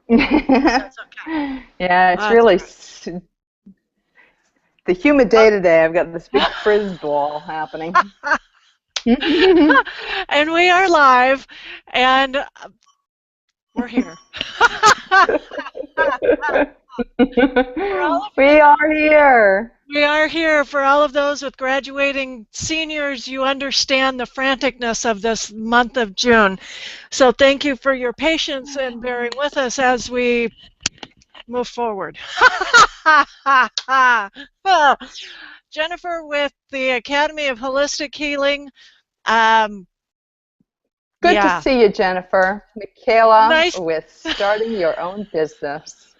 That's okay. Yeah, it's That's really all the humid day right. today. I've got this big frizz ball happening. And we are live, and we're here. For all of you, We are here. we are here. For all of those with graduating seniors, you understand the franticness of this month of June. So thank you for your patience and bearing with us as we move forward. Jennifer with the Academy of Holistic Healing. Um, Good to yeah, see you, Jennifer. Michaela nice. with starting your own business.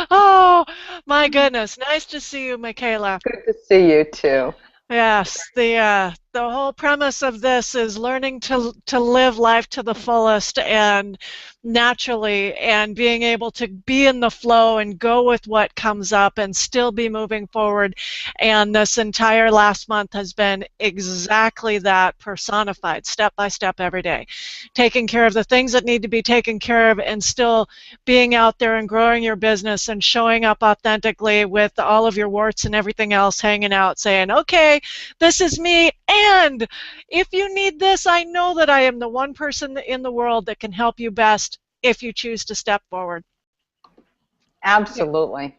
Oh, my goodness. Nice to see you, Michaela. Good to see you too. Yes, the whole premise of this is learning to live life to the fullest and naturally, and being able to be in the flow and go with what comes up and still be moving forward. And this entire last month has been exactly that, personified, step by step, every day. Taking care of the things that need to be taken care of and still being out there and growing your business and showing up authentically with all of your warts and everything else hanging out, saying, okay, this is me, and if you need this, I know that I am the one person in the world that can help you best if you choose to step forward. Absolutely.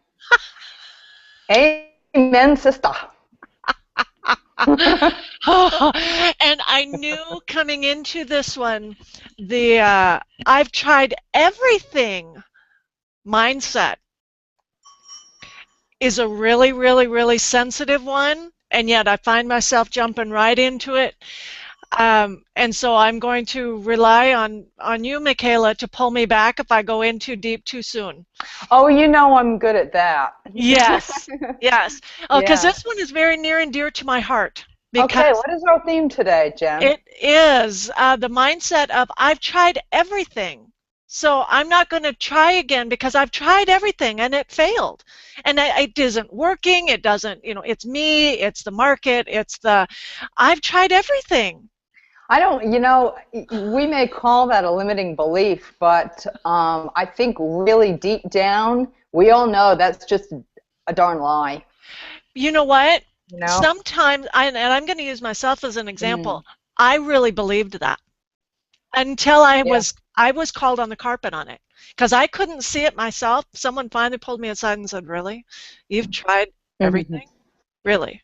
Amen, sister. And I knew coming into this one, the I've tried everything mindset is a really, really, really sensitive one, and yet I find myself jumping right into it. And so I'm going to rely on you, Michaela, to pull me back if I go in too deep too soon. Oh, you know I'm good at that. Yes, yes. Oh, because Yeah. this one is very near and dear to my heart. Okay, Because what is our theme today, Jen? it is the mindset of I've tried everything. So I'm not going to try again because I've tried everything and it failed. And it isn't working. It doesn't, it's me, it's the market, I've tried everything. I don't, we may call that a limiting belief, but I think really deep down, we all know that's just a darn lie, You know what? you know? Sometimes, and I'm going to use myself as an Mm, example, I really believed that until yeah. I was called on the carpet on it because I couldn't see it myself. Someone finally pulled me aside and said, "Really? You've tried Mhm. everything? Really?"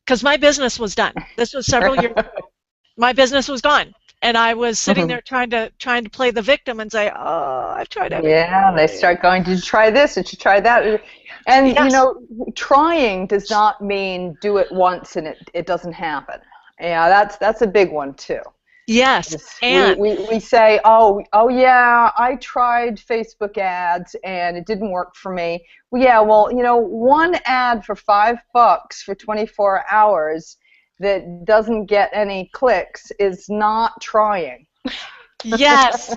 Because my business was done. This was several years ago. My business was gone, and I was sitting there trying to play the victim and say, "Oh, I've tried Yeah, they everything." start going, did you try this? Did you try that? And, Yes, trying does not mean do it once and it doesn't happen. Yeah, that's a big one too. yes, Yes, and we say, oh yeah, I tried Facebook ads and it didn't work for me. Well, yeah, well, one ad for $5 for 24 hours that doesn't get any clicks is not trying. yes.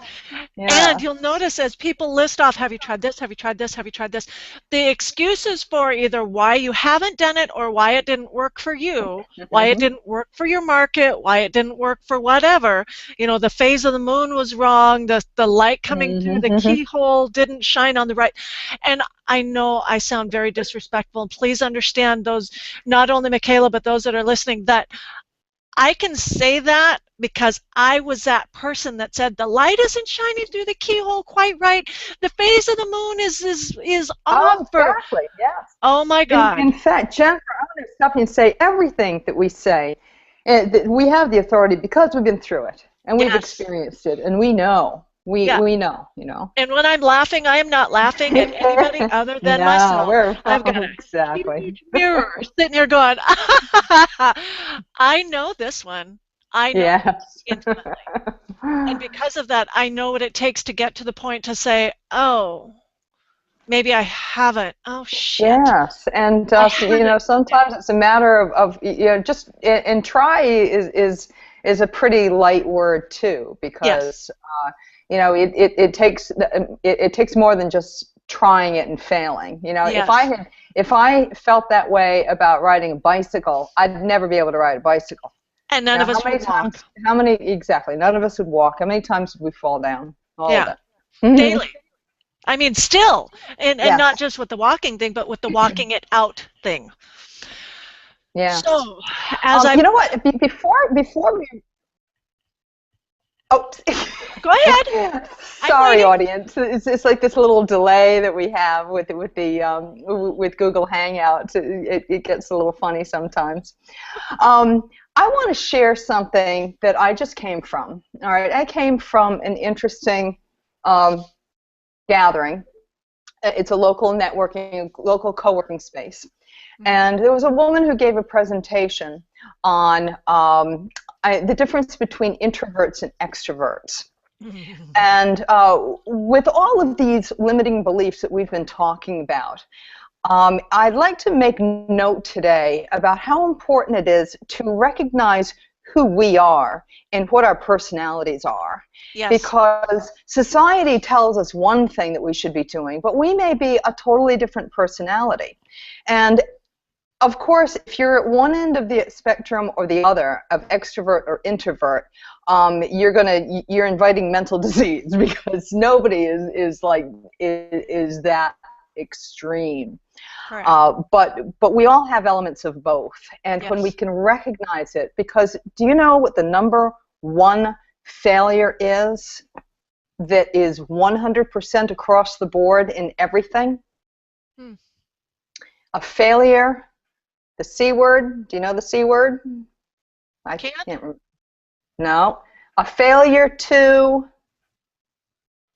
And Yeah. you'll notice as people list off, have you tried this? Have you tried this? Have you tried this? The excuses for either why you haven't done it or why it didn't work for you, why it Hmm. didn't work for your market, why it didn't work for whatever. The phase of the moon was wrong, the light coming through the Hmm. keyhole didn't shine on the right. And I know I sound very disrespectful, and please understand those, not only Michaela, but those that are listening, that I can say that because I was that person that said the light isn't shining through the keyhole quite right. The phase of the moon is off. Oh, Or exactly. Yes. oh my In God, fact, Jennifer, I'm going to stop you and say everything that we say, that we have the authority because we've been through it and we've yes, experienced it and we know. We yeah. we know. And when I'm laughing, I am not laughing at anybody other than No, myself. we're I've got a exactly. huge mirror sitting here going, I know this one. I know Yes. intimately. And because of that, I know what it takes to get to the point to say, oh, maybe I haven't. Oh, shit. Yes, and I haven't. sometimes it's a matter of just and try is a pretty light word too Yes. because it takes more than just trying it and failing. Yes. If I felt that way about riding a bicycle, I'd never be able to ride a bicycle. And none Now, of us would walk. how many, exactly, none of us would walk. How many times did we fall down? All Yeah, of it. daily. I mean, still, and not Yes, just with the walking thing, but with the walking it out thing. yes. So, as I You know what? Before we, oh, go ahead, I'm sorry, waiting. audience. It's like this little delay that we have with with Google Hangouts. It gets a little funny sometimes. I want to share something that I just came from. All right, I came from an interesting gathering. It's a local networking, local co-working space. And there was a woman who gave a presentation on the difference between introverts and extroverts. And with all of these limiting beliefs that we've been talking about, I'd like to make note today about how important it is to recognize who we are and what our personalities are. Yes. Because society tells us one thing that we should be doing, but we may be a totally different personality. And of course, if you're at one end of the spectrum or the other, of extrovert or introvert, you're inviting mental disease, because nobody is that extreme. But we all have elements of both, and Yes. when we can recognize it, because do you know what the number one failure is that is 100% across the board in everything? A failure. The C word. Do you know the C word? I can't remember. No. A failure to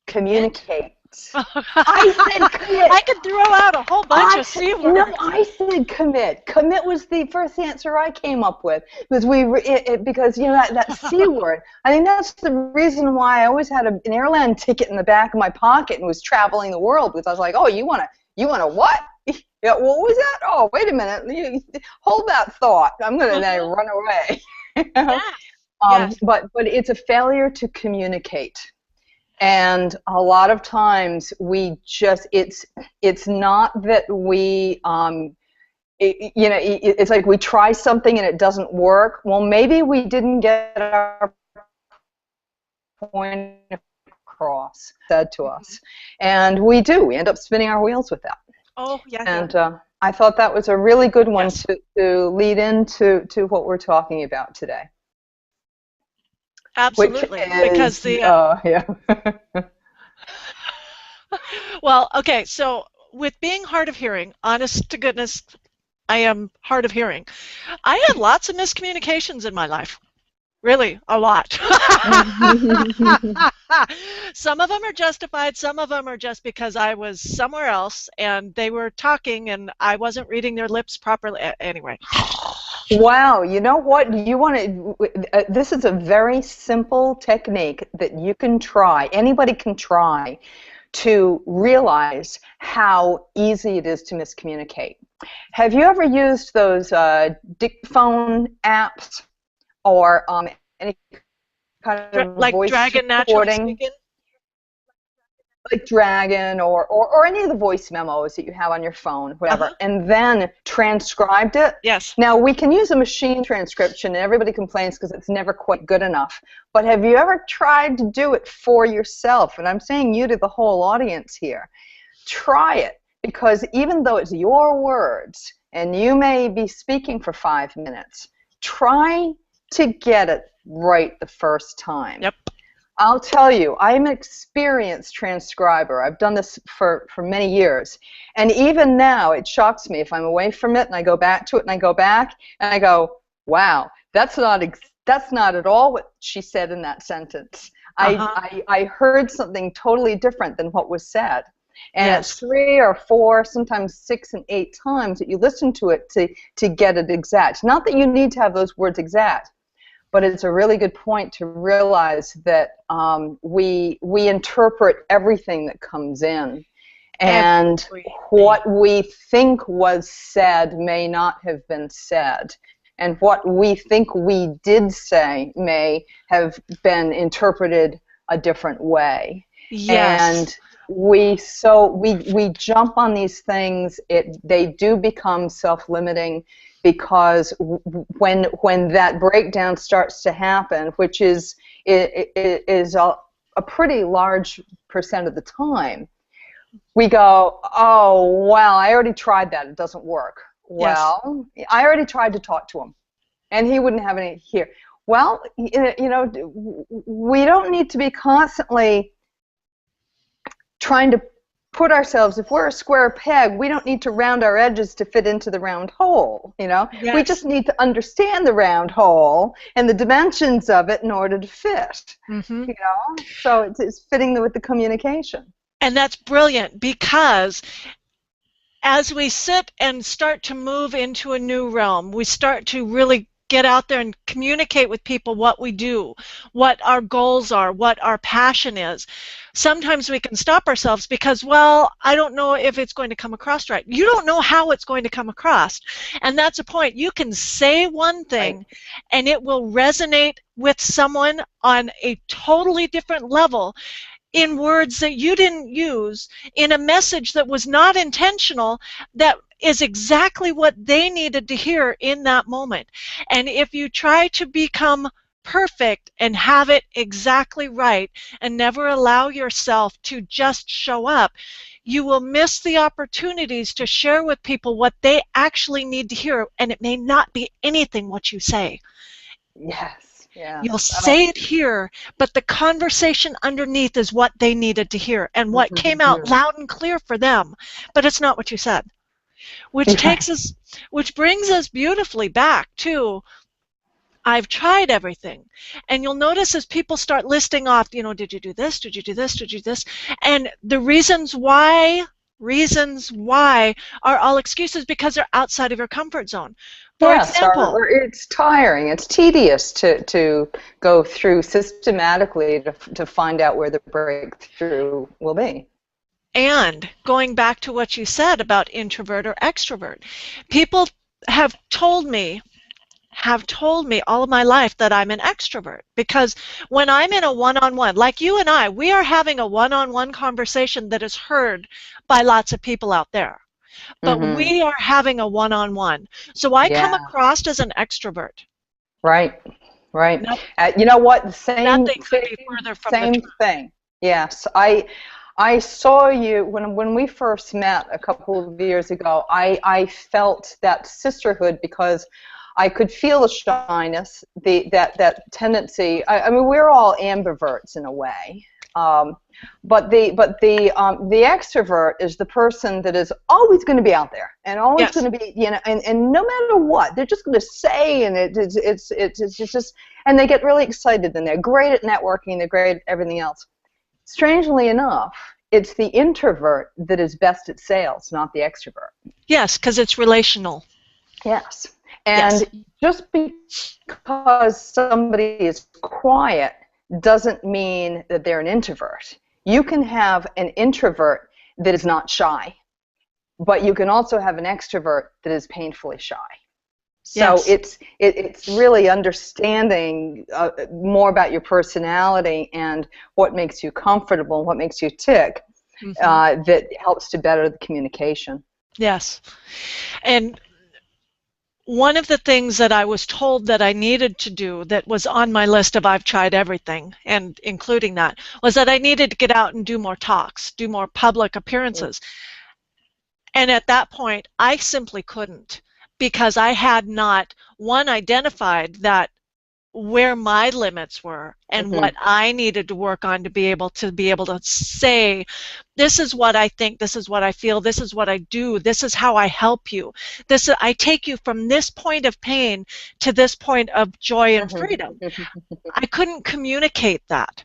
communicate. I said commit. I could throw out a whole bunch of C words. No, I said commit. Commit was the first answer I came up with, because because you know that C word. I think that's the reason why I always had an airline ticket in the back of my pocket and was traveling the world, because I was like, oh, you want to what? Yeah, what was that? Oh, wait a minute. Hold that thought. I'm going to then run away. Yes. But it's a failure to communicate. And a lot of times we just, it's not that we, it's like we try something and it doesn't work. Well, maybe we didn't get our point across, said to us. And we end up spinning our wheels with that. Oh, yeah. And I thought that was a really good one Yes. to lead into what we're talking about today. Absolutely. Because the yeah. well, okay, so with being hard of hearing, honest to goodness, I am hard of hearing. I had lots of miscommunications in my life. Really, a lot. Some of them are justified. Some of them are just because I was somewhere else and they were talking and I wasn't reading their lips properly. Anyway. Wow, you know what? You want to? This is a very simple technique that you can try. Anybody can try to realize how easy it is to miscommunicate. Have you ever used those dictaphone apps? Or any kind of like voice Dragon recording, like Dragon, or any of the voice memos that you have on your phone, whatever, and then transcribed it. Yes. Now, we can use a machine transcription, and everybody complains because it's never quite good enough. But have you ever tried to do it for yourself? And I'm saying you to the whole audience here. Try it, because even though it's your words, and you may be speaking for 5 minutes, try to get it right the first time. Yep. I'll tell you, I'm an experienced transcriber. I've done this for many years. And even now, it shocks me if I'm away from it and I go back to it and I go back and I go, wow, that's not at all what she said in that sentence. I heard something totally different than what was said. And it's 3 or 4, sometimes 6 and 8 times that you listen to it to get it exact. Not that you need to have those words exact, but it's a really good point to realize that we interpret everything that comes in. And what we think was said may not have been said. And what we think we did say may have been interpreted a different way. Yes. And we jump on these things. They do become self-limiting. because when that breakdown starts to happen, which is a pretty large percent of the time, we go, oh, well, I already tried that. It doesn't work. Yes. Well, I already tried to talk to him, and he wouldn't have any here. Well, you know, we don't need to be constantly trying to put ourselves, if we're a square peg, we don't need to round our edges to fit into the round hole, you know? Yes. We just need to understand the round hole and the dimensions of it in order to fit, you know? So it's fitting with the communication. And that's brilliant, because as we sit and start to move into a new realm, we start to really get out there and communicate with people what we do, what our goals are, what our passion is. Sometimes we can stop ourselves because, well, I don't know if it's going to come across right. You don't know how it's going to come across. And that's a point. You can say one thing, right, and it will resonate with someone on a totally different level, in words that you didn't use, in a message that was not intentional, that is exactly what they needed to hear in that moment. And if you try to become perfect and have it exactly right and never allow yourself to just show up, you will miss the opportunities to share with people what they actually need to hear, and it may not be anything what you say. Yes. Yeah. You'll say it here, but the conversation underneath is what they needed to hear and what came out loud and clear for them, but it's not what you said. Which brings us beautifully back to, I've tried everything. And you'll notice as people start listing off, you know, did you do this? Did you do this? Did you do this? And the reasons why are all excuses because they're outside of your comfort zone. For example, it's tiring, it's tedious to go through systematically to find out where the breakthrough will be. And going back to what you said about introvert or extrovert, people have told me all of my life that I'm an extrovert, because when I'm in a one-on-one, like you and I, we are having a one-on-one conversation that is heard by lots of people out there. But we are having a one-on-one. So I come across as an extrovert. Right, right. You know what? The same thing. Yes, I saw you when we first met a couple of years ago. I felt that sisterhood because I could feel the shyness, that tendency. I mean, we're all ambiverts in a way. But the extrovert is the person that is always going to be out there and always going to be, you know, and no matter what, they're just going to say, and it's just, and they get really excited, and they're great at networking, they're great at everything else. Strangely enough, it's the introvert that is best at sales, not the extrovert. Yes, because it's relational. Yes, and just because somebody is quiet doesn't mean that they're an introvert. You can have an introvert that is not shy, but you can also have an extrovert that is painfully shy. So it's really understanding more about your personality and what makes you comfortable and what makes you tick that helps to better the communication. Yes. And one of the things that I was told that I needed to do, that was on my list of I've tried everything, and including that, was that I needed to get out and do more talks, do more public appearances. And at that point, I simply couldn't, because I had not, one, identified that where my limits were and what I needed to work on to be able to say, this is what I think, this is what I feel, this is what I do, this is how I help you. I take you from this point of pain to this point of joy and freedom. I couldn't communicate that.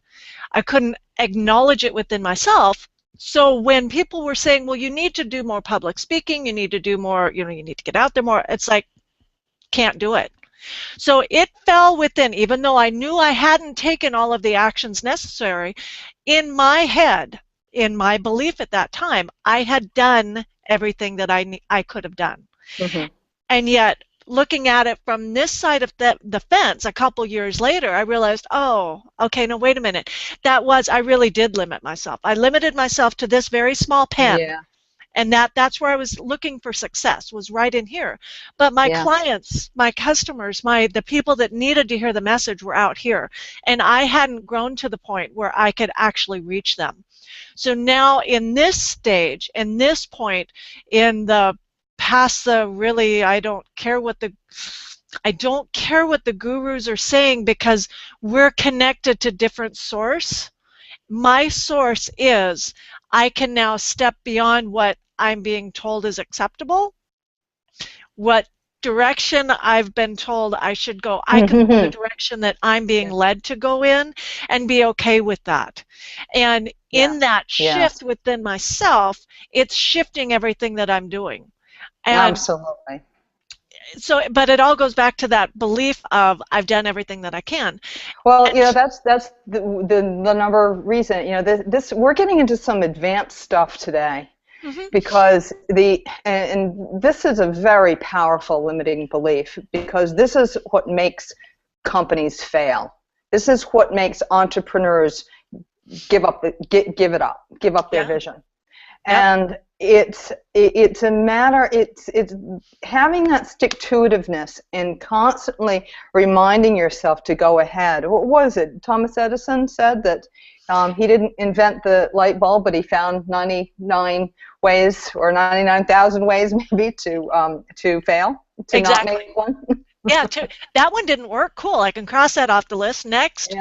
I couldn't acknowledge it within myself. So when people were saying, well, you need to do more public speaking, you need to do more, you know, you need to get out there more, it's like, can't do it. So it fell within, even though I knew I hadn't taken all of the actions necessary, in my head, in my belief at that time, I had done everything that I could have done. And yet, looking at it from this side of the fence a couple years later, I realized, oh, okay, no, wait a minute. I really did limit myself. I limited myself to this very small pen. And that's where I was looking for success, was right in here. But my clients, my customers, the people that needed to hear the message were out here. And I hadn't grown to the point where I could actually reach them. So now in this stage, in this point, in the past the really, I don't care what the gurus are saying, because we're connected to different source. My source is, I can now step beyond what I'm being told is acceptable, what direction I've been told I should go. I can go the direction that I'm being led to go in and be okay with that. And in that shift within myself, it's shifting everything that I'm doing. And absolutely. So, but it all goes back to that belief of, I've done everything that I can. Well, you know, that's the number of reason. You know, this we're getting into some advanced stuff today. Because and this is a very powerful limiting belief, because this is what makes companies fail. This is what makes entrepreneurs give up their vision. And it's a matter, it's having that stick-to-itiveness and constantly reminding yourself to go ahead. What was it? Thomas Edison said that he didn't invent the light bulb, but he found 99 ways, or 99,000 ways maybe, to fail, to not make one. That one didn't work. Cool, I can cross that off the list. Next.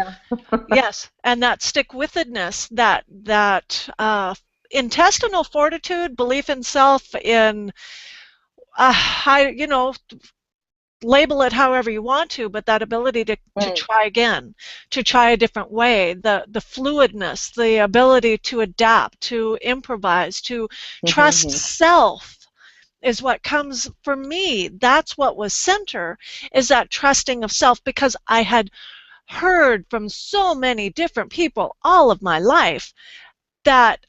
Yes, and that stick-with-itness, that intestinal fortitude, belief in self, in label it however you want to, but that ability to try again, to try a different way, the fluidness, the ability to adapt, to improvise, to trust self is what comes for me. That's what was center, is that trusting of self, because I had heard from so many different people all of my life that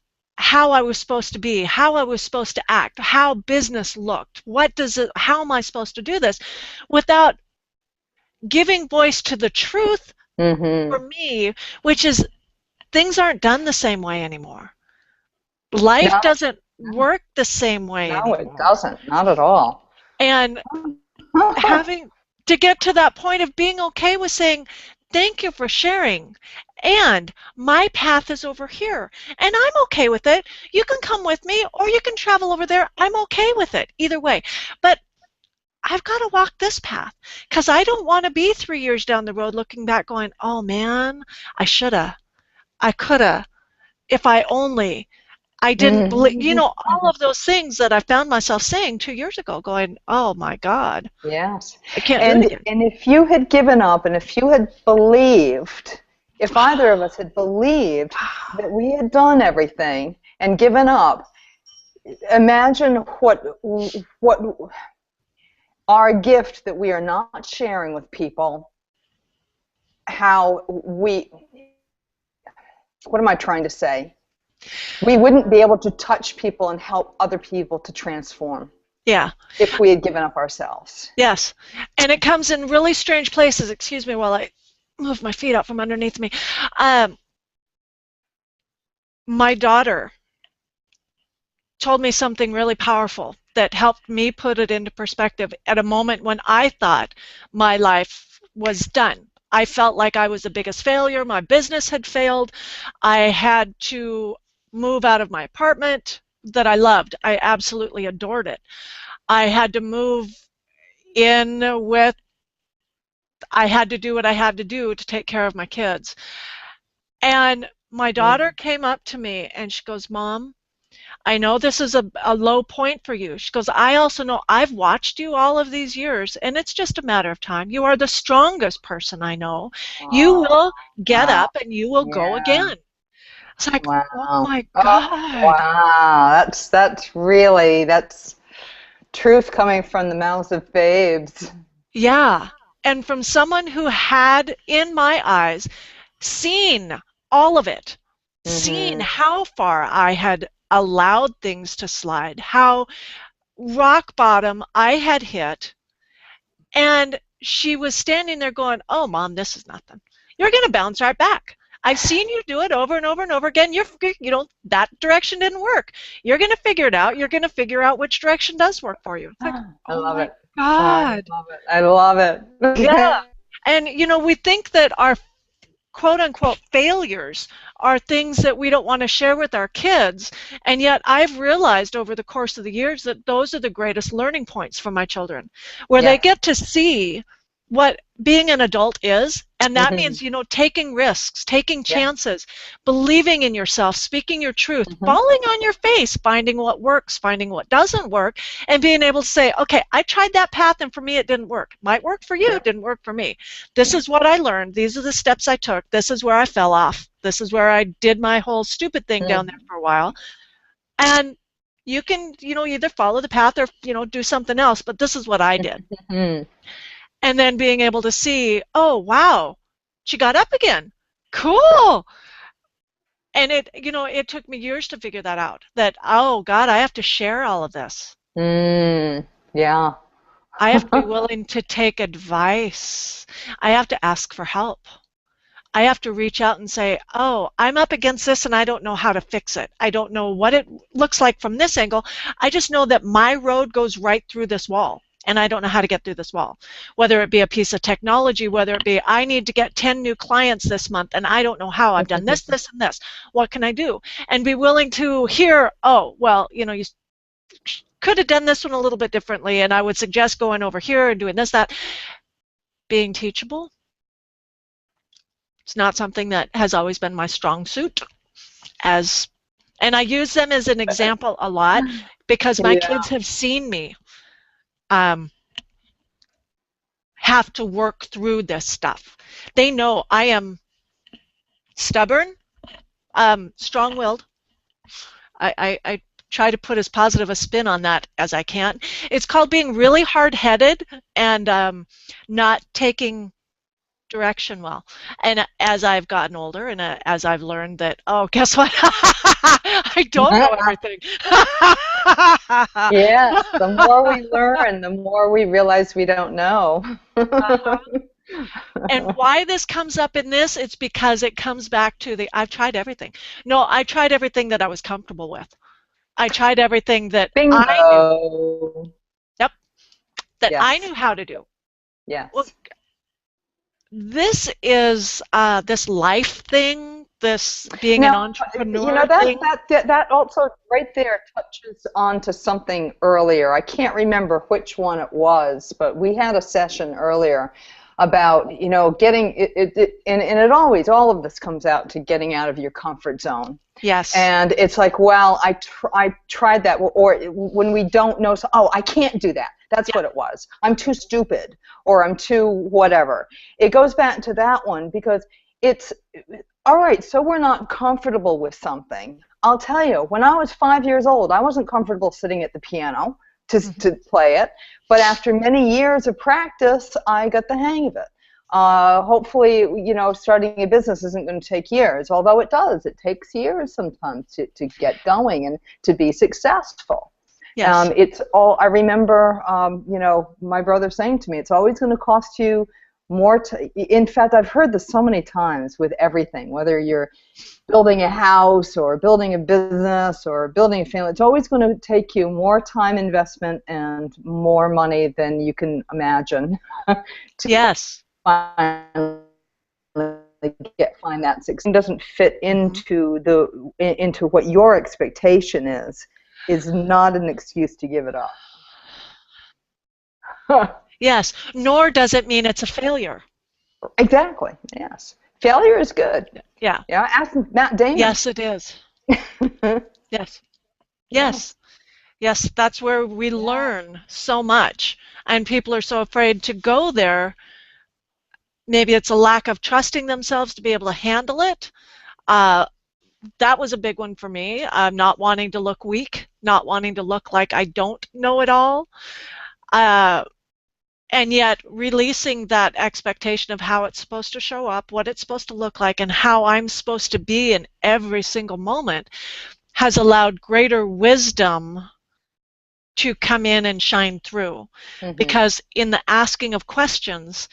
how I was supposed to be, how I was supposed to act, how business looked, how am I supposed to do this, without giving voice to the truth for me, which is, things aren't done the same way anymore. Life doesn't work the same way anymore. No, it doesn't. Not at all. And having to get to that point of being okay with saying, thank you for sharing, and my path is over here, and I'm okay with it. You can come with me, or you can travel over there. I'm okay with it, either way. But I've got to walk this path, because I don't want to be 3 years down the road looking back going, oh man, I shoulda, I coulda, if I only, I didn't believe, all of those things that I found myself saying 2 years ago, going, oh my God. Yes. I can't do it again. And if you had given up, and if you had believed, if either of us had believed that we had done everything and given up, imagine what our gift that we are not sharing with people, what am I trying to say? We wouldn't be able to touch people and help other people to transform. Yeah. If we had given up ourselves. Yes. And it comes in really strange places. Excuse me while I move my feet out from underneath me. My daughter told me something really powerful that helped me put it into perspective at a moment when I thought my life was done. I felt like I was the biggest failure. My business had failed. I had to move out of my apartment that I loved. I absolutely adored it. I had to move in with, I had to do what I had to do to take care of my kids. And my daughter came up to me and she goes, Mom, I know this is a low point for you. She goes, I also know I've watched you all of these years, and it's just a matter of time. You are the strongest person I know. You will get up and you will go again. It's like, oh my God. Wow, that's truth coming from the mouths of babes. Yeah, and from someone who had, in my eyes, seen all of it, seen how far I had allowed things to slide, how rock bottom I had hit, and she was standing there going, oh, Mom, this is nothing. You're going to bounce right back. I've seen you do it over and over and over again. That direction didn't work. You're going to figure it out. You're going to figure out which direction does work for you. It's like, I oh love my it. I God. love it. I love Yeah. it. And, we think that our quote unquote failures are things that we don't want to share with our kids. And yet I've realized over the course of the years that those are the greatest learning points for my children, where they Yes. get to see what being an adult is. And that means, taking risks, taking chances, believing in yourself, speaking your truth, falling on your face, finding what works, finding what doesn't work, and being able to say, okay, I tried that path and for me it didn't work. Might work for you, it didn't work for me. This is what I learned. These are the steps I took. This is where I fell off. This is where I did my whole stupid thing down there for a while. And you can, either follow the path or, do something else, but this is what I did. And then being able to see, oh, wow, she got up again. Cool. And it took me years to figure that out, that, oh, God, I have to share all of this. Yeah. I have to be willing to take advice. I have to ask for help. I have to reach out and say, oh, I'm up against this and I don't know how to fix it. I don't know what it looks like from this angle. I just know that my road goes right through this wall. And I don't know how to get through this wall, whether it be a piece of technology, whether it be I need to get 10 new clients this month, and I don't know how. I've done this, this, and this. What can I do? And be willing to hear, oh, well, you could have done this one a little bit differently, and I would suggest going over here and doing this, that. Being teachable. It's not something that has always been my strong suit. And I use them as an example a lot because my kids have seen me have to work through this stuff. They know I am stubborn, strong-willed. I try to put as positive a spin on that as I can. It's called being really hard-headed and not taking direction well. And as I've gotten older and as I've learned that, oh, guess what? I don't know everything. Yeah, the more we learn, the more we realize we don't know. And why this comes up in this, it's because it comes back to I've tried everything. No, I tried everything that I was comfortable with. I tried everything that Bingo. I knew. Yep. That I knew how to do. Yes. Well, this is this life thing, this being an entrepreneur thing. That also right there touches on to something earlier. I can't remember which one it was, but we had a session earlier about getting it and it always, all of this comes out to getting out of your comfort zone. Yes. And it's like, well, I tried that, or when we don't know, so, oh, I can't do that. That's what it was. I'm too stupid, or I'm too whatever. It goes back to that one because it's, all right, so we're not comfortable with something. I'll tell you, when I was 5 years old, I wasn't comfortable sitting at the piano to play it, but after many years of practice, I got the hang of it. Hopefully, starting a business isn't going to take years, although it does. It takes years sometimes to get going and to be successful. Yes. It's all, I remember, my brother saying to me, it's always going to cost you more. In fact, I've heard this so many times with everything, whether you're building a house or building a business or building a family, it's always going to take you more time investment and more money than you can imagine. Yes. Find that success. It doesn't fit into what your expectation is not an excuse to give it up. Yes, nor does it mean it's a failure. Exactly. Yes, failure is good. Yeah. Yeah. Ask Matt Damon. Yes, it is. Yes. Yes. Yes, that's where we learn so much, and people are so afraid to go there. Maybe it's a lack of trusting themselves to be able to handle it. That was a big one for me. Not wanting to look weak, not wanting to look like I don't know it all. And yet releasing that expectation of how it's supposed to show up, what it's supposed to look like, and how I'm supposed to be in every single moment has allowed greater wisdom to come in and shine through. Because in the asking of questions,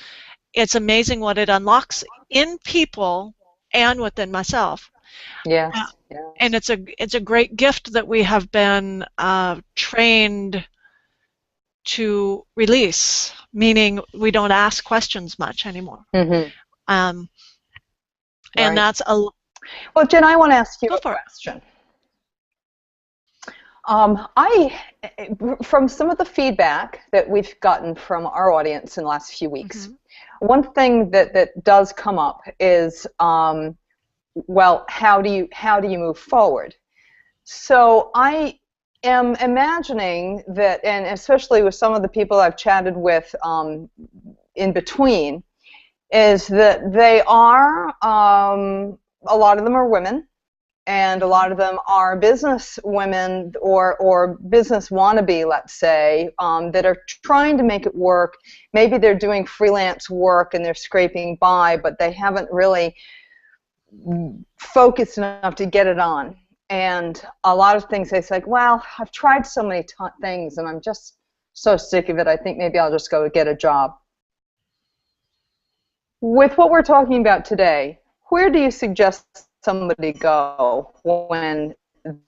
it's amazing what it unlocks in people and within myself. Yes. And it's a great gift that we have been trained to release, meaning we don't ask questions much anymore. Mm-hmm. And Right. that's a... Well, Jen, I want to ask you Go a for it. question. From some of the feedback that we've gotten from our audience in the last few weeks, one thing that does come up is, well, how do you move forward? So I am imagining that, and especially with some of the people I've chatted with in between, is that they are, a lot of them are women, and a lot of them are business women or business wannabe, let's say, that are trying to make it work. Maybe they're doing freelance work and they're scraping by, but they haven't really focused enough to get it on. And a lot of things they say, like, well, I've tried so many things and I'm just so sick of it, I think maybe I'll just go get a job. With what we're talking about today, where do you suggest somebody go when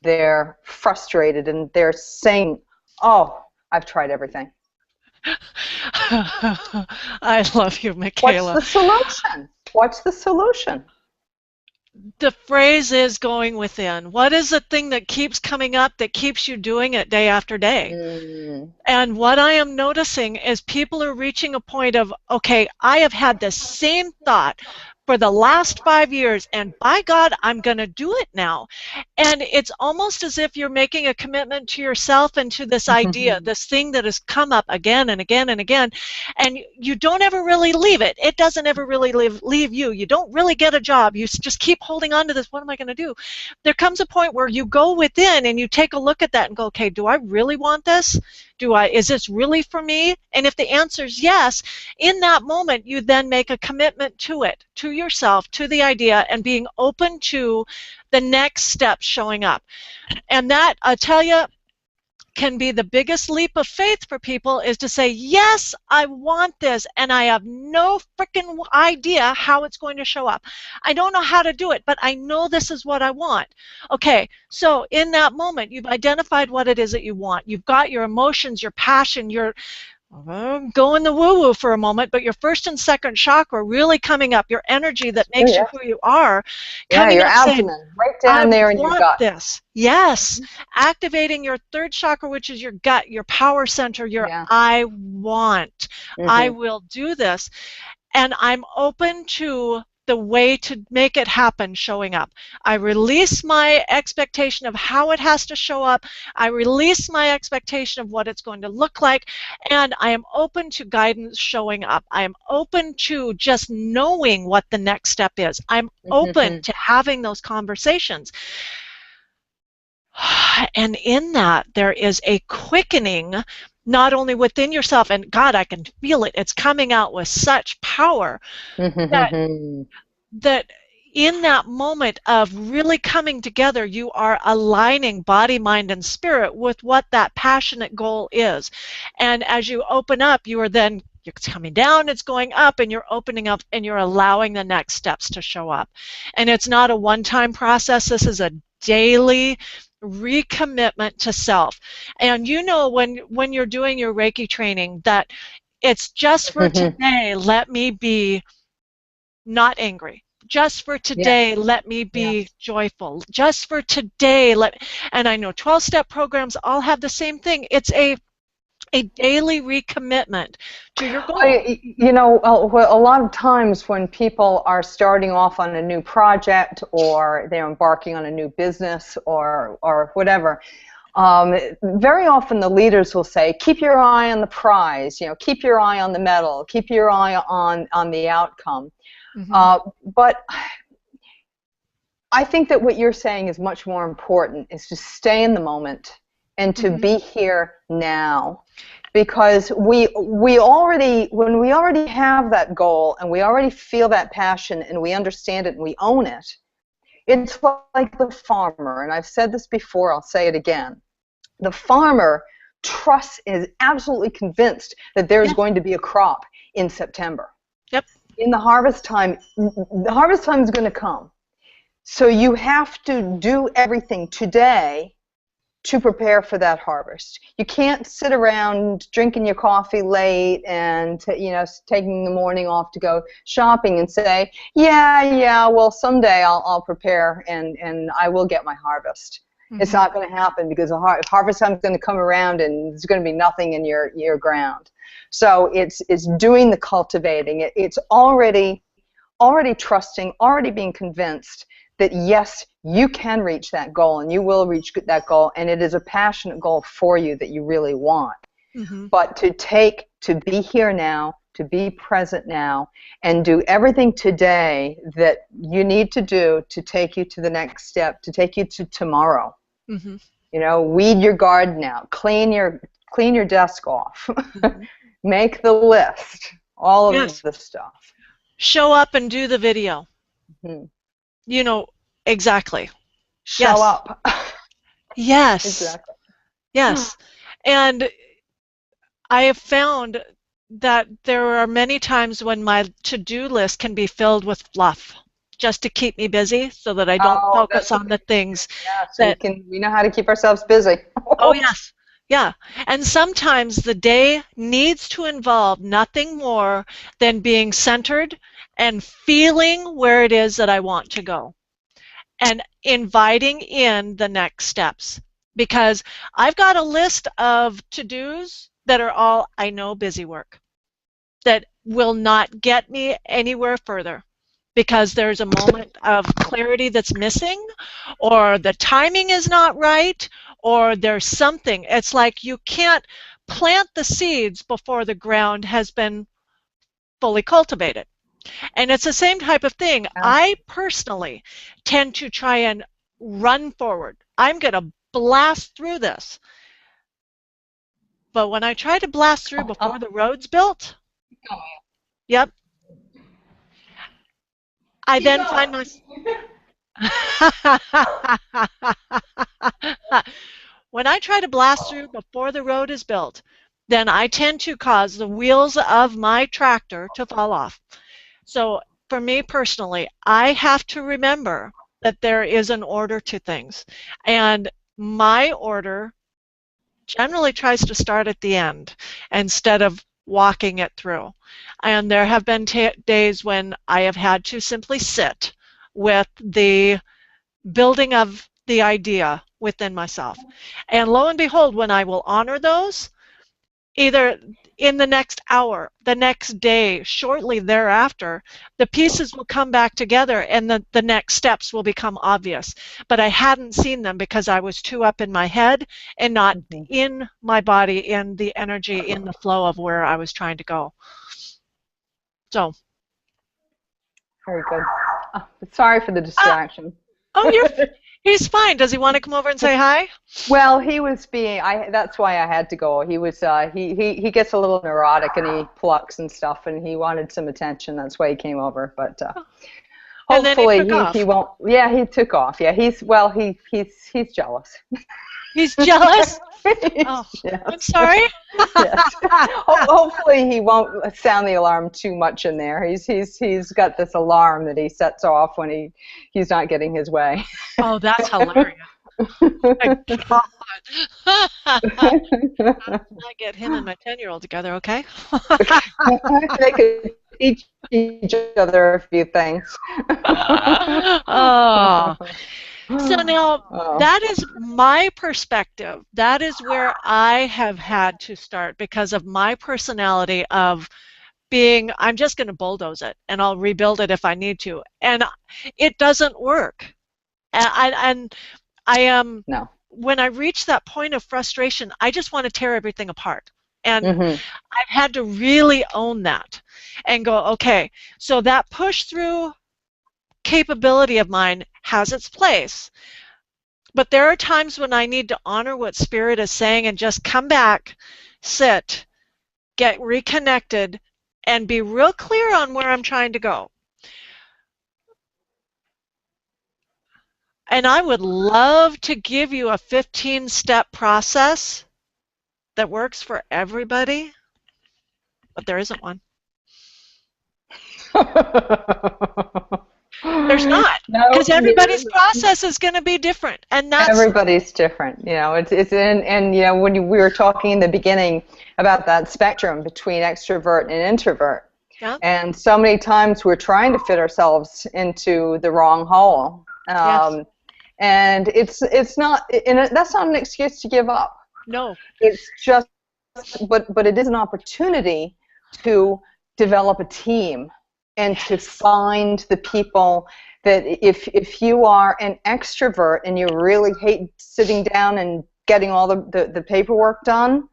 they're frustrated and they're saying, oh, I've tried everything? I love you, Michaela. What's the solution? What's the solution? The phrase is going within. What is the thing that keeps coming up that keeps you doing it day after day? And what I am noticing is people are reaching a point of, okay, I have had the same thought for the last 5 years, and by God, I'm going to do it now. And it's almost as if you're making a commitment to yourself and to this idea, this thing that has come up again and again and again, and you don't ever really leave it. It doesn't ever really leave you. You don't really get a job. You just keep holding on to this. What am I going to do? There comes a point where you go within and you take a look at that and go, okay, do I really want this? Is this really for me? And if the answer is yes, in that moment, you then make a commitment to it, to yourself, to the idea, and being open to the next steps showing up. And that, I tell you, can be the biggest leap of faith for people, is to say, yes, I want this, and I have no freaking idea how it's going to show up. I don't know how to do it, but I know this is what I want. Okay, so in that moment, you've identified what it is that you want. You've got your emotions, your passion, your go in the woo-woo for a moment, but your first and second chakra really coming up, your energy that makes you who you are. Yeah, your abdomen, saying, right down there in your gut. This. Yes. Activating your third chakra, which is your gut, your power center, your I want. I will do this. And I'm open to the way to make it happen showing up. I release my expectation of how it has to show up. I release my expectation of what it's going to look like, and I am open to guidance showing up. I am open to just knowing what the next step is. I'm open to having those conversations. And in that, there is a quickening, not only within yourself, and God, I can feel it. It's coming out with such power that in that moment of really coming together, you are aligning body, mind, and spirit with what that passionate goal is. And as you open up, you are then, it's coming down, it's going up, and you're opening up, and you're allowing the next steps to show up. And it's not a one-time process. This is a daily recommitment to self. And you know, when you're doing your Reiki training, that it's just for today, let me be not angry. Just for today, let me be joyful. Just for today, and I know 12-step programs all have the same thing. It's a daily recommitment to your goal. You know, a lot of times when people are starting off on a new project, or they're embarking on a new business, or whatever, very often the leaders will say, keep your eye on the prize, you know, keep your eye on the medal, keep your eye on the outcome. But I think that what you're saying is much more important, is to stay in the moment and to be here now. Because when we already have that goal, and we already feel that passion, and we understand it, and we own it, it's like the farmer, and I've said this before, I'll say it again. The farmer is absolutely convinced that there's going to be a crop in September. In the harvest time is going to come. So you have to do everything today to prepare for that harvest. You can't sit around drinking your coffee late and taking the morning off to go shopping and say, yeah, well someday I'll prepare and I will get my harvest. Mm-hmm. It's not going to happen because the harvest time is going to come around and there's going to be nothing in your ground. So it's doing the cultivating. It's already trusting, already being convinced that yes, you can reach that goal and you will reach that goal, and it is a passionate goal for you that you really want. Mm-hmm. But to be here now, to be present now, and do everything today that you need to do to take you to the next step, to take you to tomorrow. Mm-hmm. Weed your garden out, clean your desk off, mm-hmm. Make the list, all of the stuff. Show up and do the video. Mm-hmm. Exactly. Show up. Yes. Exactly. Yes. And I have found that there are many times when my to-do list can be filled with fluff just to keep me busy so that I don't focus on the things. Yes, we know how to keep ourselves busy. Oh, yes. Yeah. And sometimes the day needs to involve nothing more than being centered and feeling where it is that I want to go and inviting in the next steps. Because I've got a list of to-dos that are all I know busy work that will not get me anywhere further because there's a moment of clarity that's missing, or the timing is not right, or there's something. It's like you can't plant the seeds before the ground has been fully cultivated. And it's the same type of thing. Yeah. I personally tend to try and run forward. I'm going to blast through this. But when I try to blast through before the road's built, yep, I then find myself... When I try to blast through before the road is built, then I tend to cause the wheels of my tractor to fall off. So for me personally, I have to remember that there is an order to things. And my order generally tries to start at the end instead of walking it through. And there have been days when I have had to simply sit with the building of the idea within myself. And lo and behold, when I will honor those, either in the next hour, the next day, shortly thereafter, the pieces will come back together and the next steps will become obvious. But I hadn't seen them because I was too up in my head and not in my body, in the energy, in the flow of where I was trying to go. So. Very good. Oh, sorry for the distraction. He's fine. Does he want to come over and say hi? Well, he was being. That's why I had to go. He was. He gets a little neurotic and he plucks and stuff, and he wanted some attention. That's why he came over. But hopefully he won't. Yeah, he took off. Yeah, he's jealous. He's jealous? Oh, yes. I'm sorry. Yes. Hopefully he won't sound the alarm too much in there. He's got this alarm that he sets off when he's not getting his way. Oh, that's hilarious. My God. I get him and my 10-year-old together, okay? They could teach each other a few things. Oh. So now that is my perspective. That is where I have had to start because of my personality of being, I'm just going to bulldoze it and I'll rebuild it if I need to. And it doesn't work. And I am, when I reach that point of frustration, I just want to tear everything apart. And I've had to really own that and go, okay, so that push through capability of mine has its place, but there are times when I need to honor what Spirit is saying and just come back, sit, get reconnected, and be real clear on where I'm trying to go. And I would love to give you a 15-step process that works for everybody, but there isn't one. There's not, No, because there everybody's isn't. process is going to be different, and that's Everybody's different, you know. And you know, when we were talking in the beginning about that spectrum between extrovert and introvert, yeah, and so many times we're trying to fit ourselves into the wrong hole, yes, and it's not, and that's not an excuse to give up. no, It's just, but it is an opportunity to develop a team and to yes, find the people that if you are an extrovert and you really hate sitting down and getting all the paperwork done,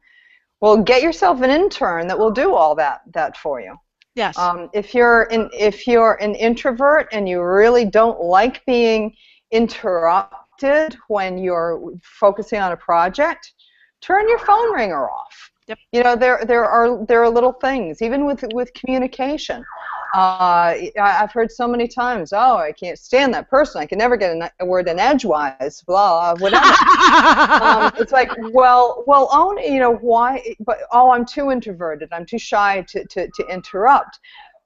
well, get yourself an intern that will do all that for you. yes, If you're an introvert and you really don't like being interrupted when you're focusing on a project, turn your phone ringer off. yep. You know, there are little things, even with communication. I've heard so many times, oh, I can't stand that person. I can never get a word in edgewise, blah, whatever. It's like, well, own, you know, why? But oh, I'm too introverted. I'm too shy to interrupt.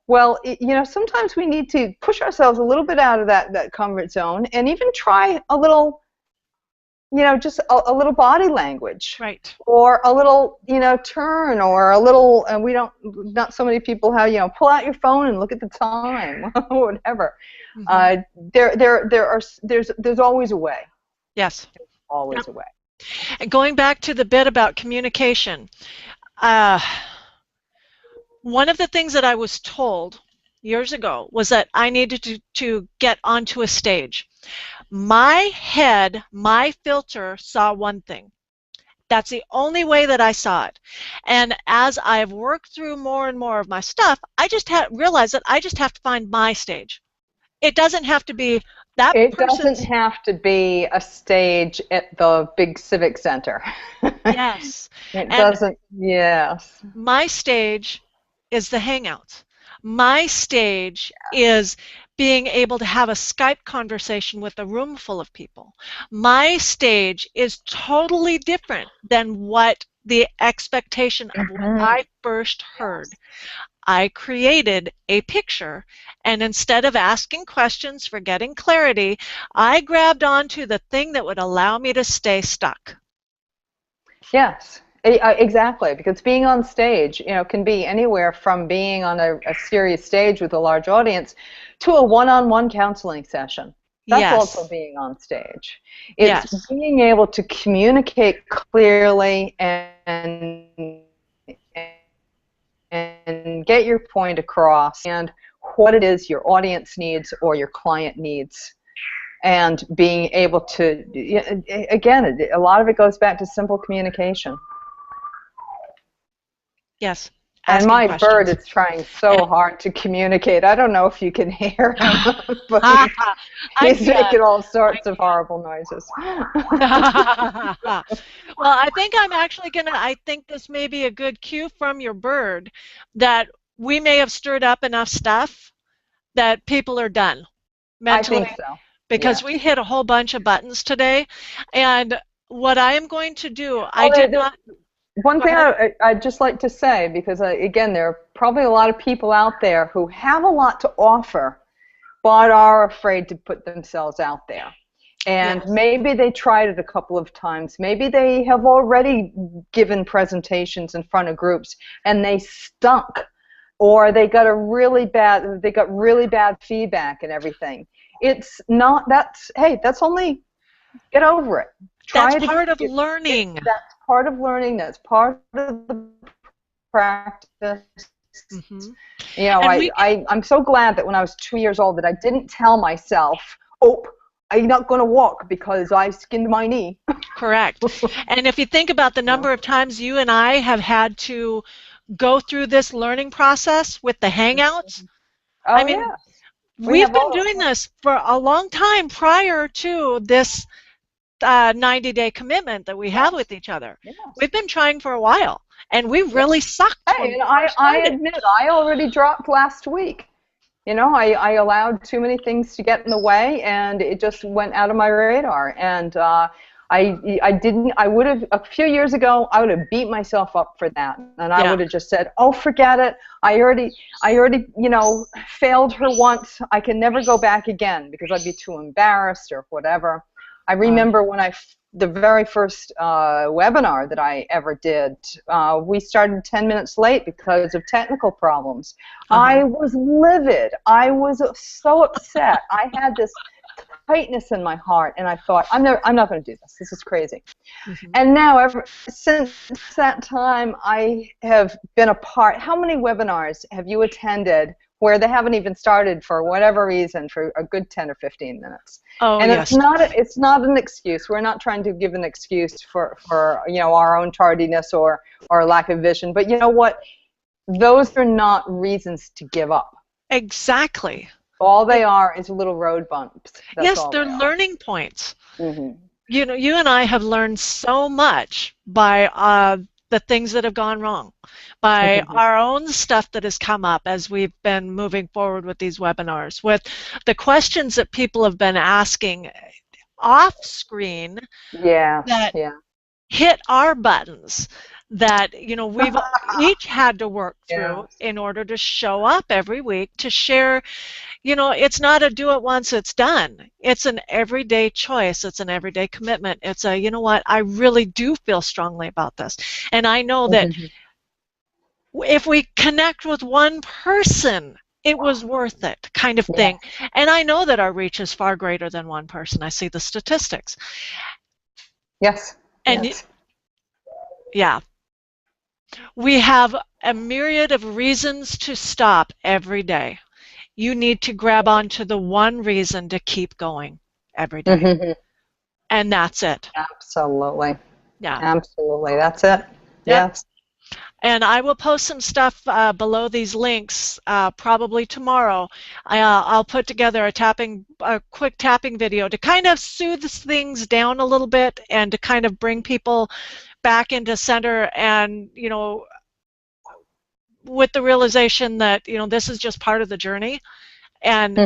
Well, you know, sometimes we need to push ourselves a little bit out of that comfort zone and even try a little, you know, just a little body language, Right. or a little, you know, turn, or a little, and not so many people have, you know, pull out your phone and look at the time, or whatever. Mm-hmm. There's always a way. Yes. Always Yep. a way. And going back to the bit about communication, uh, one of the things that I was told years ago was that I needed to get onto a stage. My head, my filter saw one thing. That's the only way that I saw it. And as I've worked through more and more of my stuff, I just realized that I just have to find my stage. It doesn't have to be that It doesn't person's. have to be a stage at the big civic center. Yes. It And doesn't, yes. my stage is the Hangouts. My stage is being able to have a Skype conversation with a room full of people. My stage is totally different than what the expectation of what I first heard. I created a picture, and instead of asking questions for getting clarity, I grabbed onto the thing that would allow me to stay stuck. Yes, exactly. Because being on stage, you know, can be anywhere from being on a serious stage with a large audience to a one-on-one counseling session. That's also Yes. being on stage. It's Yes. being able to communicate clearly and get your point across, and what it is your audience needs or your client needs. And being able to, again, a lot of it goes back to simple communication. Yes. And Asking my bird questions. is trying so hard to communicate. I don't know if you can hear him, but he's making all sorts of horrible noises. Well, I think I'm actually I think this may be a good cue from your bird that we may have stirred up enough stuff that people are done I think mentally, so. because Yes. we hit a whole bunch of buttons today. And what I am going to do, I Oh, did not. one Go thing ahead. I'd just like to say, because again, there are probably a lot of people out there who have a lot to offer, but are afraid to put themselves out there. And Yes. maybe they tried it a couple of times. Maybe they have already given presentations in front of groups and they stunk, or they got really bad feedback and everything. It's not, that's only, get over it. That's Try it part of again. learning. That's part of learning. That's part of the practice. Mm-hmm. You know, And I'm so glad that when I was 2 years old that I didn't tell myself, oh, I'm not going to walk because I skinned my knee. correct. And if you think about the number of times you and I have had to go through this learning process with the Hangouts, Oh, I mean, yeah. We we've have been all. doing this for a long time prior to this 90-day commitment that we have with each other. Yes. We've been trying for a while, and we really sucked when Hey, we and first I started. admit, I already dropped last week. You know, I allowed too many things to get in the way, and it just went out of my radar. And I didn't. I would have a few years ago. I would have beat myself up for that, and I Yeah. would have just said, "Oh, forget it. I already, failed her once. I can never go back again because I'd be too embarrassed or whatever." I remember when the very first webinar that I ever did, we started 10 minutes late because of technical problems. I was livid. I was so upset. I had this tightness in my heart, and I thought, I'm not going to do this. This is crazy. And now, ever since that time, I have been a part. How many webinars have you attended where they haven't even started for whatever reason for a good 10 or 15 minutes? Oh, And yes. it's not an excuse. We're not trying to give an excuse for our own tardiness or lack of vision. But you know what? Those are not reasons to give up. Exactly. All they are is little road bumps. That's Yes, all they're they are. learning points. Mm-hmm. You and I have learned so much by the things that have gone wrong, by our own stuff that has come up as we've been moving forward with these webinars, with the questions that people have been asking off screen that hit our buttons, that we've each had to work through in order to show up every week to share. It's not a do it once, it's done. It's an everyday choice. It's an everyday commitment. It's a, you know what, I really do feel strongly about this. And I know that if we connect with one person, it was worth it, kind of thing. And I know that our reach is far greater than one person. I see the statistics. Yes. And yes. Yeah. We have a myriad of reasons to stop every day. You need to grab onto the one reason to keep going every day. And that's it. Absolutely. Yeah. Absolutely. That's it. Yep. Yes. And I will post some stuff below these links probably tomorrow. I'll put together a quick tapping video to kind of soothe things down a little bit and to kind of bring people back into center, and with the realization that this is just part of the journey, and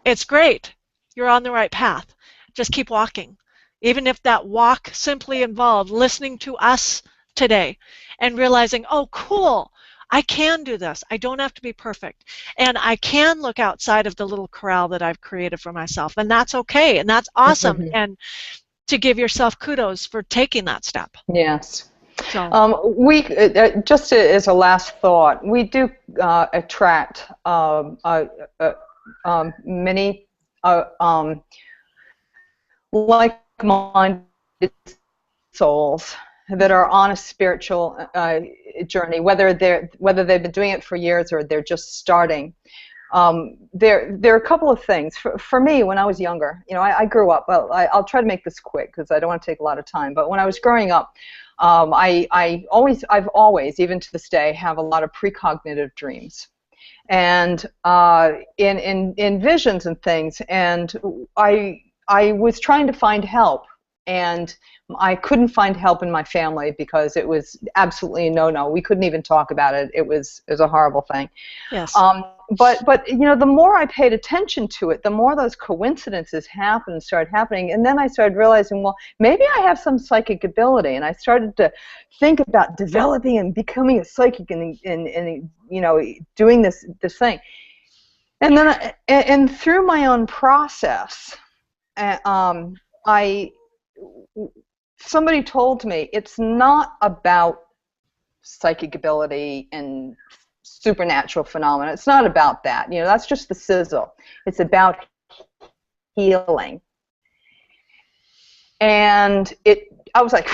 it's great. You're on the right path. Just keep walking. Even if that walk simply involved listening to us today and realizing, oh, cool, I can do this. I don't have to be perfect. And I can look outside of the little corral that I've created for myself. And that's okay. And that's awesome. And to give yourself kudos for taking that step. Yes. So. We just as a last thought, we do attract many like-minded souls that are on a spiritual journey, whether they've been doing it for years or they're just starting. There are a couple of things. For me, when I was younger, I grew up. Well, I'll try to make this quick because I don't want to take a lot of time. But when I was growing up, I've always, even to this day, have a lot of precognitive dreams, and in visions and things. And I was trying to find help, and I couldn't find help in my family because it was absolutely a no-no. We couldn't even talk about it. It was a horrible thing. Yes. But the more I paid attention to it, the more those coincidences started happening, and then I started realizing, well, maybe I have some psychic ability, and I started to think about developing and becoming a psychic and doing this thing, and then and through my own process, somebody told me it's not about psychic ability and supernatural phenomena. It's not about that. That's just the sizzle. It's about healing. And I was like,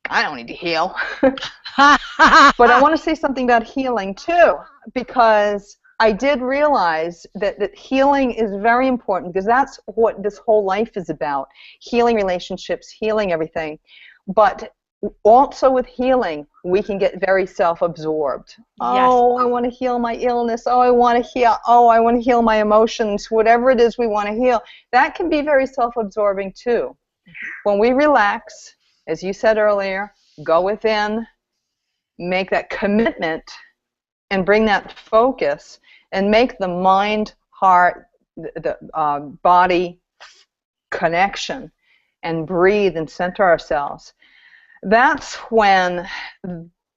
I don't need to heal. But I want to say something about healing too, because I did realize that healing is very important, because that's what this whole life is about. Healing relationships, healing everything. But also with healing, we can get very self-absorbed. Yes. Oh, I want to heal my illness. Oh, I want to heal my emotions. Whatever it is we want to heal, that can be very self-absorbing too. When we relax, as you said earlier, go within, make that commitment, and bring that focus, and make the mind, heart, the body connection and breathe and center ourselves, that's when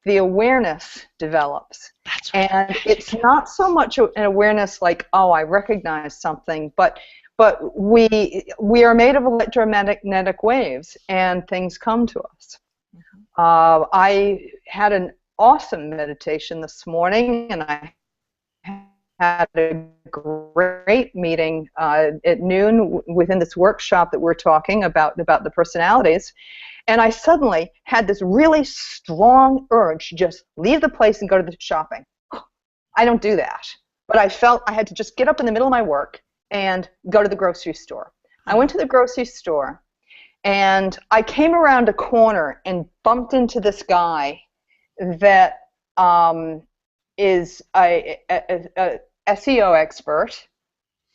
the awareness develops. That's right. And it's not so much an awareness like, oh, I recognize something, but we are made of electromagnetic waves, and things come to us. I had an awesome meditation this morning, and I had a great meeting at noon within this workshop that we're talking about the personalities. And I suddenly had this really strong urge to just leave the place and go to the shopping. I don't do that. But I felt I had to just get up in the middle of my work and go to the grocery store. I went to the grocery store, and I came around a corner and bumped into this guy that is a SEO expert.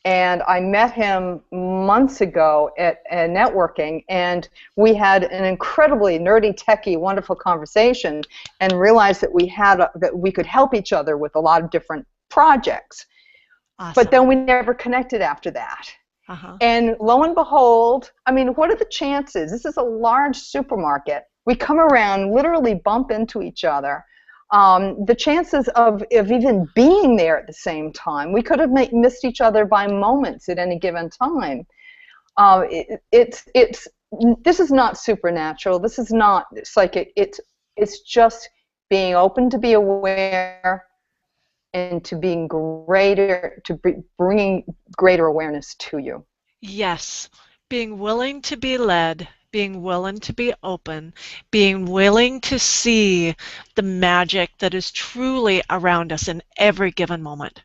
And I met him months ago at networking, and we had an incredibly nerdy, techie, wonderful conversation, and realized that we could help each other with a lot of different projects. Awesome. But then we never connected after that. And lo and behold, I mean, what are the chances? This is a large supermarket. We come around, literally bump into each other. The chances of even being there at the same time, we could have missed each other by moments at any given time. This is not supernatural. This is not psychic. It's just being open to be aware and to being greater, bringing greater awareness to you. Yes, being willing to be led, being willing to be open, being willing to see the magic that is truly around us in every given moment.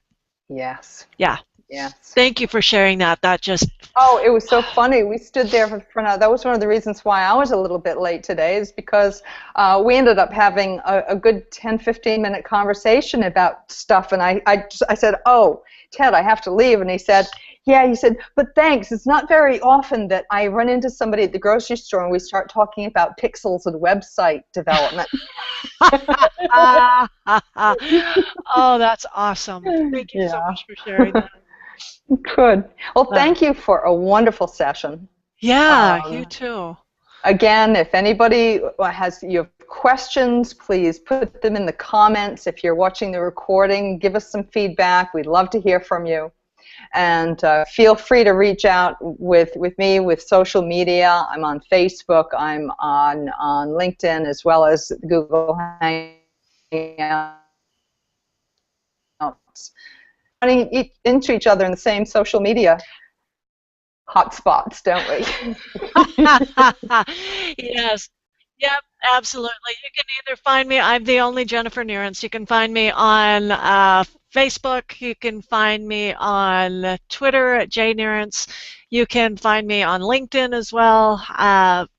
Yes. Yeah. Yes. Thank you for sharing that. That just... Oh, it was so funny. We stood there for now. That was one of the reasons why I was a little bit late today, is because we ended up having a good 10, 15-minute conversation about stuff. And I said, oh, Ted, I have to leave. And he said, but thanks. It's not very often that I run into somebody at the grocery store and we start talking about pixels and website development. Oh, that's awesome. Thank you so much for sharing that. Good. Well, thank you for a wonderful session. Yeah, you too. Again, if anybody you have questions, please put them in the comments. If you're watching the recording, give us some feedback. We'd love to hear from you. And feel free to reach out with me with social media. I'm on Facebook. I'm on LinkedIn, as well as Google Hangouts. Running into each other in the same social media hotspots, don't we? Yes. Yep, absolutely. You can either find me, I'm the only Jennifer Nearance. You can find me on Facebook. You can find me on Twitter at jnearance. You can find me on LinkedIn as well.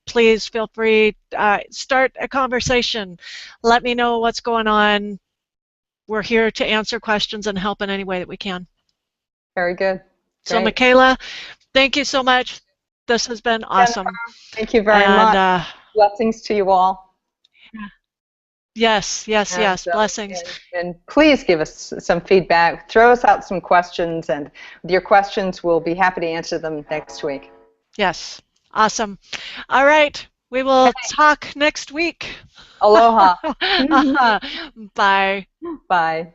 Please feel free, start a conversation. Let me know what's going on. We're here to answer questions and help in any way that we can. Very good. So, Michaela, thank you so much. This has been awesome. Thank you very much. Blessings to you all. Yes. Blessings. And please give us some feedback. Throw us out some questions, and with your questions, we'll be happy to answer them next week. Yes. Awesome. All right. We will talk next week. Aloha. Bye. Bye.